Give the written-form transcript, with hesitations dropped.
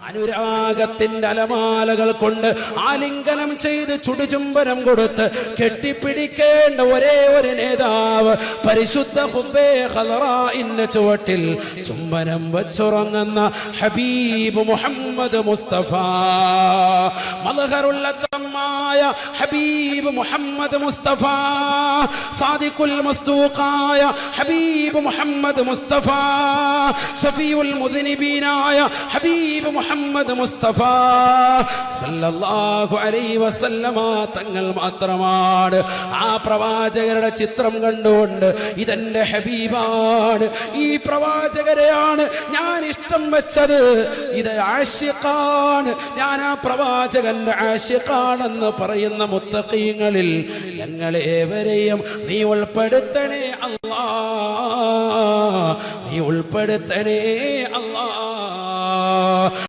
അനുരാഗത്തിന്റെ അലമാലകൾ കൊണ്ട് ആലിംഗനം ചെയ്ത് ചുടുചുംബനം കൊടുത്ത് കെട്ടിപ്പിടിക്കേണ്ട ഒരേ ഒരു നേതാവ് പരിശുദ്ധ ഖുബ്ബേ ഖദറാഇന്റെ ചുവട്ടിൽ ചുംബനം വെച്ചുറങ്ങുന്ന ഹബീബ് മുഹമ്മദ് മുസ്തഫ. മൽഹറുല്ലതമായ ഹബീബ് മുഹമ്മദ് മുസ്തഫ, സാദിഖുൽ മസ്തൂഖായ ഹബീബ് മുഹമ്മദ് മുസ്തഫ, ശഫീഉൽ മുദ്നിബീനായ ഹബീബ് മുഹമ്മദ് മുസ്തഫ സല്ലല്ലാഹു അലൈഹി വസല്ലമ തങ്ങൾ മാത്രമാണ്. ആ പ്രവാചകരുടെ ചിത്രം കണ്ടുകൊണ്ട് ഇതെന്റെ ഹബീബാണ്, ഈ പ്രവാചകരെയാണ് ഞാൻ ഇഷ്ടം വെച്ചത്, ഇത് ആശിഖാണ്, ഞാൻ ആ പ്രവാചകന്റെ ആശിഖാണെന്ന് പറയുന്ന മുത്തഖീങ്ങളിൽ ഞങ്ങളേവരെയും നീ ഉൾപ്പെടുത്തണേ അല്ലാഹ്, നീ ഉൾപ്പെടുത്തണേ അല്ലാഹ്.